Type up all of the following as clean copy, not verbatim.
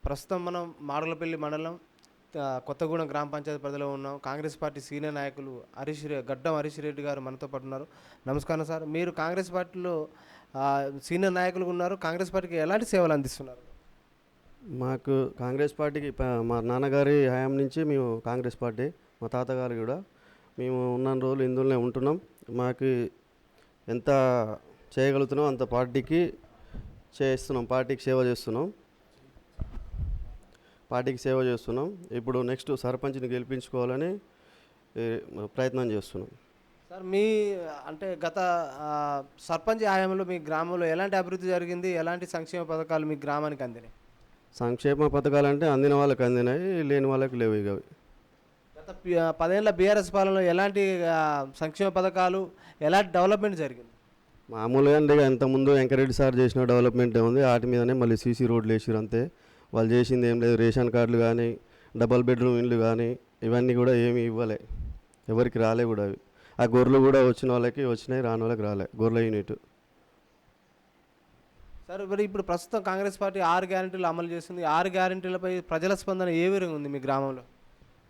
ప్రస్తుతం మనం మాడుగులపల్లి మండలం కొత్తగూడెం గ్రామ పంచాయతీ పరిధిలో ఉన్నాం. కాంగ్రెస్ పార్టీ సీనియర్ నాయకులు గడ్డం హరీష్ రెడ్డి గారు మనతో పాటు ఉన్నారు. నమస్కారం సార్. మీరు కాంగ్రెస్ పార్టీలో సీనియర్ నాయకులుగా ఉన్నారు. కాంగ్రెస్ పార్టీకి ఎలాంటి సేవలు అందిస్తున్నారు? మాకు కాంగ్రెస్ పార్టీకి మా నాన్నగారి హయాం నుంచి మేము కాంగ్రెస్ పార్టీ, మా తాతగారు కూడా మేము ఉన్న రోజులు ఇందులోనే ఉంటున్నాం. మాకు ఎంత చేయగలుగుతున్నాం అంత పార్టీకి చేస్తున్నాం, పార్టీకి సేవ చేస్తున్నాం. ఇప్పుడు నెక్స్ట్ సర్పంచ్ని గెలిపించుకోవాలని ప్రయత్నం చేస్తున్నాం. సార్, మీ అంటే గత సర్పంచ్ హయాంలో మీ గ్రామంలో ఎలాంటి అభివృద్ధి జరిగింది? ఎలాంటి సంక్షేమ పథకాలు మీ గ్రామానికి అందినాయి? సంక్షేమ పథకాలు అంటే అందిన వాళ్ళకి అందినాయి, లేని వాళ్ళకి లేవు. ఇక గత 10 ఏళ్ల బీఆర్ఎస్ పాలనలో ఎలాంటి సంక్షేమ పథకాలు, ఎలాంటి డెవలప్మెంట్ జరిగింది? మామూలుగా అంటే ఇంతకుముందు వెంకరెడ్డి సార్ చేసిన డెవలప్మెంట్ ఉంది, వాటి మీదనే మళ్ళీ సీసీ రోడ్లు వేసారు అంతే. వాళ్ళు చేసింది ఏం లేదు. రేషన్ కార్డులు కానీ, డబల్ బెడ్రూమ్ ఇండ్లు కానీ ఇవన్నీ కూడా ఏమీ ఇవ్వలే, ఎవరికి రాలే కూడా. అవి ఆ గొర్రెలు కూడా వచ్చిన వాళ్ళకి వచ్చినాయి, రాని వాళ్ళకి రాలే గొర్రెల యూనిట్. సార్, మరి ఇప్పుడు ప్రస్తుతం కాంగ్రెస్ పార్టీ 6 గ్యారెంటీలు అమలు చేస్తుంది. 6 గ్యారెంటీలపై ప్రజల స్పందన ఏ విధంగా ఉంది మీ గ్రామంలో?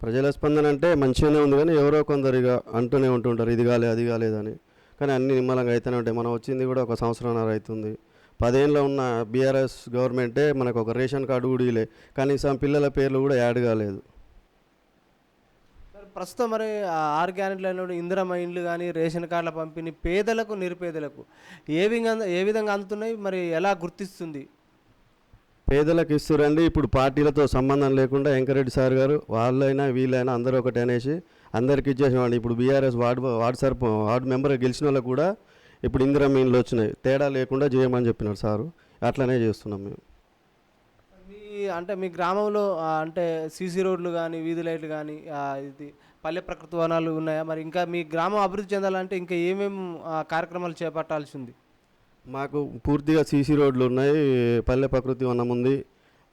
ప్రజల స్పందన అంటే మంచిగానే ఉంది, కానీ ఎవరో కొందరిగా అంటూనే ఉంటుంటారు ఇది కాలేదు అది కాలేదని. కానీ అన్ని నిమ్మలంగా అయితేనే ఉంటాయి. మనం వచ్చింది కూడా 1 సంవత్సరంన్నర అవుతుంది. 10 ఏళ్ళలో ఉన్న బీఆర్ఎస్ గవర్నమెంటే మనకు ఒక రేషన్ కార్డు కూడా ఇలే, కనీసం పిల్లల పేర్లు కూడా యాడ్ కాలేదు. సార్, ప్రస్తుతం మరి 6 గ్యారెంటీలు ఇందిరమ్మ ఇండ్లు కానీ, రేషన్ కార్డుల పంపిణీ పేదలకు, నిరుపేదలకు ఏ విధంగా అందుతున్నాయి? మరి ఎలా గుర్తిస్తుంది? పేదలకు ఇస్తురండి. ఇప్పుడు పార్టీలతో సంబంధం లేకుండా వెంకరెడ్డి సార్ గారు వాళ్ళైనా వీళ్ళైనా అందరూ ఒకటి అనేసి అందరికి ఇచ్చేసేవాడి. ఇప్పుడు బీఆర్ఎస్ వార్డు మెంబర్ గెలిచిన వాళ్ళకు కూడా ఇప్పుడు ఇందిరమ్మ ఇండ్లు వచ్చినాయి, తేడా లేకుండా చేయమని చెప్పినారు సారు. అట్లనే చేస్తున్నాం మేము. మీ గ్రామంలో అంటే సీసీ రోడ్లు కానీ, వీధి లైట్లు కానీ, ఇది పల్లె ప్రకృతి వనాలు ఉన్నాయా? మరి ఇంకా మీ గ్రామం అభివృద్ధి చెందాలంటే ఇంకా ఏమేమి కార్యక్రమాలు చేపట్టాల్సి ఉంది? మాకు పూర్తిగా సీసీ రోడ్లు ఉన్నాయి, పల్లె ప్రకృతి వనం ఉంది,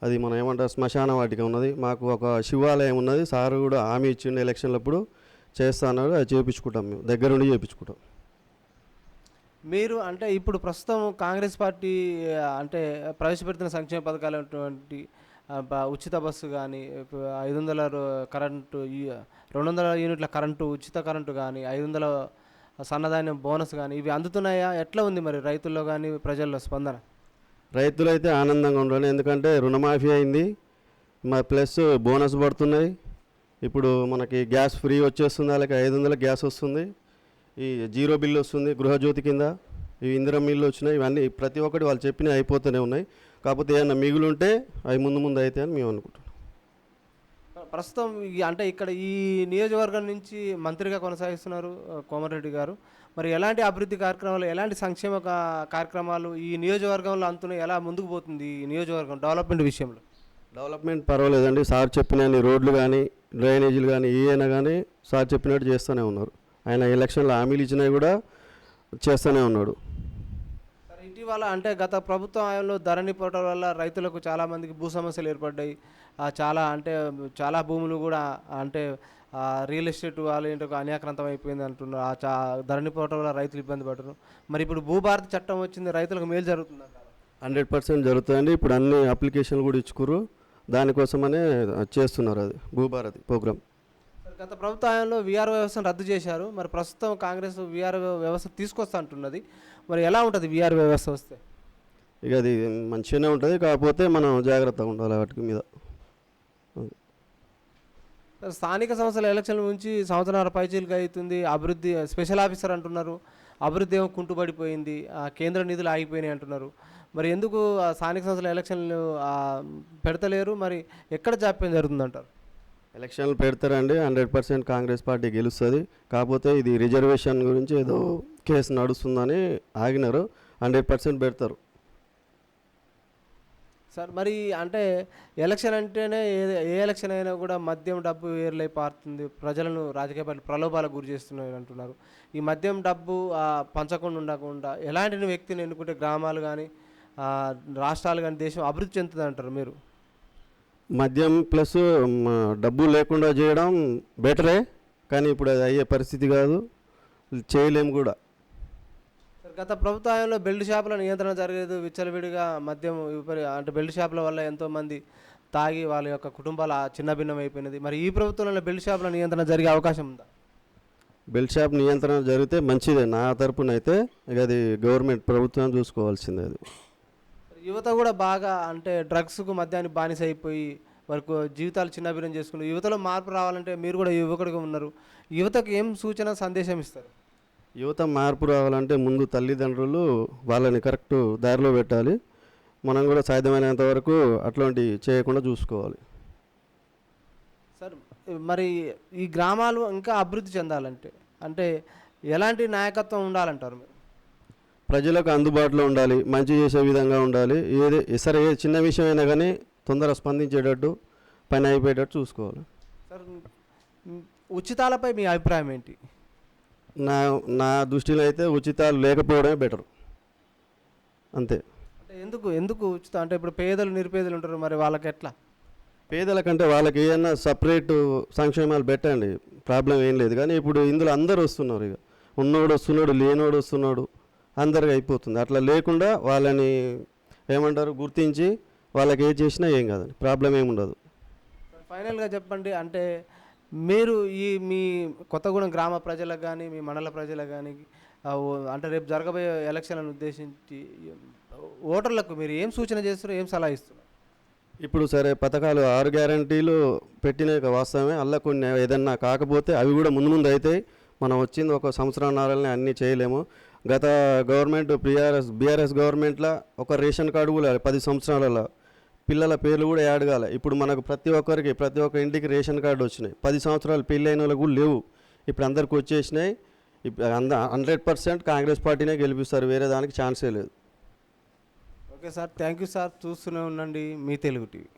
అది మనం ఏమంటారు శ్మశాన వాటిక ఉన్నది, మాకు ఒక శివాలయం ఉన్నది. సారు కూడా హామీ ఇచ్చిండు ఎలక్షన్లప్పుడు చేస్తా అన్నాడు, అది చేయించుకుంటాం, మేము దగ్గరుండి చేయించుకుంటాం. మీరు అంటే ఇప్పుడు ప్రస్తుతం కాంగ్రెస్ పార్టీ అంటే ప్రవేశపెడుతున్న సంక్షేమ పథకాలు అటువంటి ఉచిత బస్సు కానీ, 500 కరెంటు, 200 యూనిట్ల కరెంటు, ఉచిత కరెంటు కానీ, 500 సన్నధాన్యం బోనస్ కానీ ఇవి అందుతున్నాయా? ఎట్లా ఉంది మరి రైతుల్లో కానీ ప్రజల్లో స్పందన? రైతులు అయితే ఆనందంగా ఉండాలి, ఎందుకంటే రుణమాఫీ అయింది, ప్లస్ బోనస్ పడుతున్నాయి. ఇప్పుడు మనకి గ్యాస్ ఫ్రీ వచ్చేస్తుంది, వాళ్ళకి 500 గ్యాస్ వస్తుంది, ఈ జీరో బిల్లు వస్తుంది గృహజ్యోతి కింద, ఈ ఇందిరమ్మ ఇల్లు వచ్చినాయి. ఇవన్నీ ప్రతి ఒక్కటి వాళ్ళు చెప్పినవి అయిపోతూనే ఉన్నాయి. కాకపోతే ఏమన్నా మిగులు ఉంటే అవి ముందు అయితే అని మేము అనుకుంటున్నాం. ప్రస్తుతం అంటే ఇక్కడ ఈ నియోజకవర్గం నుంచి మంత్రిగా కొనసాగిస్తున్నారు కోమటిరెడ్డి గారు. మరి ఎలాంటి అభివృద్ధి కార్యక్రమాలు, ఎలాంటి సంక్షేమ కార్యక్రమాలు ఈ నియోజకవర్గంలో అంతున్నాయి? ఎలా ముందుకు పోతుంది ఈ నియోజకవర్గం డెవలప్మెంట్ విషయంలో? డెవలప్మెంట్ పర్వాలేదండి. సార్ చెప్పిన రోడ్లు కానీ, డ్రైనేజీలు కానీ ఏమైనా కానీ సార్ చెప్పినట్టు చేస్తూనే ఉన్నారు. ఆయన ఎలక్షన్లో హామీలు ఇచ్చినవి కూడా చేస్తూనే ఉన్నాడు. సరే, ఇటీవల అంటే గత ప్రభుత్వం హయాంలో ధరణి పోవడం వల్ల రైతులకు చాలామందికి భూ సమస్యలు ఏర్పడ్డాయి. చాలా భూములు కూడా అంటే రియల్ ఎస్టేట్ వాళ్ళు ఏంటో అన్యాక్రాంతం అయిపోయింది అంటున్నారు. ధరణి పోవడం వల్ల రైతులు ఇబ్బంది పడుతున్నారు. మరి ఇప్పుడు భూభారతి చట్టం వచ్చింది, రైతులకు మేలు జరుగుతుంది అంటారా? 100% జరుగుతుందండి. ఇప్పుడు అన్ని అప్లికేషన్లు కూడా ఇచ్చుకురు, దానికోసమనే చేస్తున్నారు అది భూభారతి ప్రోగ్రామ్. గత ప్రభుత్వ హయాంలో వీఆర్ఓ వ్యవస్థను రద్దు చేశారు. మరి ప్రస్తుతం కాంగ్రెస్ వీఆర్ఓ వ్యవస్థ తీసుకొస్తా అంటున్నది. మరి ఎలా ఉంటుంది వీఆర్ఓ వ్యవస్థ వస్తే? ఇక అది మంచిగానే ఉంటుంది, కాకపోతే మనం జాగ్రత్తగా ఉండాలి వాటి మీద. స్థానిక సంస్థల ఎలక్షన్ల నుంచి సంవత్సరాల పైచీలుగా అవుతుంది. అభివృద్ధి స్పెషల్ ఆఫీసర్ అంటున్నారు, అభివృద్ధి ఏమో కుంటుపడిపోయింది, కేంద్ర నిధులు ఆగిపోయినాయి అంటున్నారు. మరి ఎందుకు స్థానిక సంస్థల ఎలక్షన్లు పెడతలేరు? మరి ఎక్కడ జాప్యం జరుగుతుందంటారు? ఎలక్షన్లు పెడతారండి, 100% కాంగ్రెస్ పార్టీ గెలుస్తుంది. కాకపోతే ఇది రిజర్వేషన్ గురించి ఏదో కేసు నడుస్తుందని ఆగినారు. 100% పెడతారు సార్. మరి అంటే ఎలక్షన్ అంటేనే ఏ ఎలక్షన్ అయినా కూడా మద్యం డబ్బు ఏర్లై పారుతుంది, ప్రజలను రాజకీయ పార్టీ ప్రలోభాలకు గురి చేస్తున్నారు అంటున్నారు. ఈ మద్యం డబ్బు పంచకుండా ఉండకుండా ఎలాంటి వ్యక్తిని ఎన్నుకుంటే గ్రామాలు కానీ, రాష్ట్రాలు కానీ, దేశం అభివృద్ధి చెందుతుంది అంటారు మీరు? మద్యం ప్లస్ డబ్బు లేకుండా చేయడం బెటరే, కానీ ఇప్పుడు అది అయ్యే పరిస్థితి కాదు, చేయలేము కూడా. గత ప్రభుత్వంలో బెల్ట్ షాపుల నియంత్రణ జరగలేదు, విచ్చలవిడిగా మద్యం అంటే బెల్ట్ షాపుల వల్ల ఎంతోమంది తాగి వాళ్ళ యొక్క కుటుంబాలు చిన్నభిన్నం అయిపోయినది. మరి ఈ ప్రభుత్వంలో బెల్ట్ షాపుల నియంత్రణ జరిగే అవకాశం ఉందా? బెల్ట్ షాప్ నియంత్రణ జరిగితే మంచిదే నా తరపున అయితే. ఇక అది గవర్నమెంట్ ప్రభుత్వం చూసుకోవాల్సిందే అది. యువత కూడా బాగా అంటే డ్రగ్స్కు మద్యానికి బానిస అయిపోయి వరకు జీవితాలు చిన్నభిన్నం చేసుకుని యువతలో మార్పు రావాలంటే మీరు కూడా యువకుడిగా ఉన్నారు. యువతకు ఏం సూచన సందేశం ఇస్తారు? యువత మార్పు రావాలంటే ముందు తల్లిదండ్రులు వాళ్ళని కరెక్ట్ దారిలో పెట్టాలి. మనం కూడా సాధ్యమైనంత వరకు అట్లాంటివి చేయకుండా చూసుకోవాలి. సార్, మరి ఈ గ్రామాలు ఇంకా అభివృద్ధి చెందాలంటే అంటే ఎలాంటి నాయకత్వం ఉండాలంటారు మీరు? ప్రజలకు అందుబాటులో ఉండాలి, మంచి చేసే విధంగా ఉండాలి. సరే ఏ చిన్న విషయం అయినా కానీ తొందరగా స్పందించేటట్టు పని అయిపోయేటట్టు చూసుకోవాలి. సార్, ఉచితాలపై మీ అభిప్రాయం ఏంటి? నా నా దృష్టిలో అయితే ఉచితాలు లేకపోవడమే బెటర్, అంతే. అంటే ఎందుకు ఎందుకు ఉచితం అంటే ఇప్పుడు పేదలు నిరుపేదలు ఉంటారు, మరి వాళ్ళకి ఎట్లా? పేదల కంటే వాళ్ళకి ఏమన్నా సపరేట్ సంక్షేమాలు పెట్టండి, ప్రాబ్లం ఏం లేదు. కానీ ఇప్పుడు ఇందులో అందరు వస్తున్నారు, ఇక ఉన్నోడు వస్తున్నాడు, లేనోడు వస్తున్నాడు, అందరికి అయిపోతుంది. అట్లా లేకుండా వాళ్ళని ఏమంటారు గుర్తించి వాళ్ళకి ఏ చేసినా ఏం కాదండి, ప్రాబ్లం ఏమి ఉండదు. ఫైనల్గా చెప్పండి, అంటే మీరు మీ కొత్తగూడెం గ్రామ ప్రజలకు కానీ మీ మండల ప్రజలకు కానీ అంటే రేపు జరగబోయే ఎలక్షన్లను ఉద్దేశించి ఓటర్లకు మీరు ఏం సూచన చేస్తున్నారు, ఏం సలహా ఇస్తున్నారు? ఇప్పుడు సరే పథకాలు 6 గ్యారంటీలు పెట్టిన వాస్తవమే. అలా కొన్ని ఏదన్నా కాకపోతే అవి కూడా ముందు ముందు అయితే మనం వచ్చింది ఒక సంవత్సరాలనే అన్నీ చేయలేము. గత గవర్నమెంట్ బీఆర్ఎస్ గవర్నమెంట్లో ఒక రేషన్ కార్డు కూడా 10 సంవత్సరాలలో పిల్లల పేర్లు కూడా యాడ్ కాలే. ఇప్పుడు మనకు ప్రతి ఒక్క ఇంటికి రేషన్ కార్డు వచ్చినాయి. 10 సంవత్సరాలు పెళ్ళైన వాళ్ళకు కూడా లేవు, ఇప్పుడు అందరికి వచ్చేసినాయి. 100% కాంగ్రెస్ పార్టీనే గెలిపిస్తారు, వేరే దానికి ఛాన్సే లేదు. Okay sir, thank you sir. చూస్తూనే ఉండండి మీ తెలుగు టీవీ.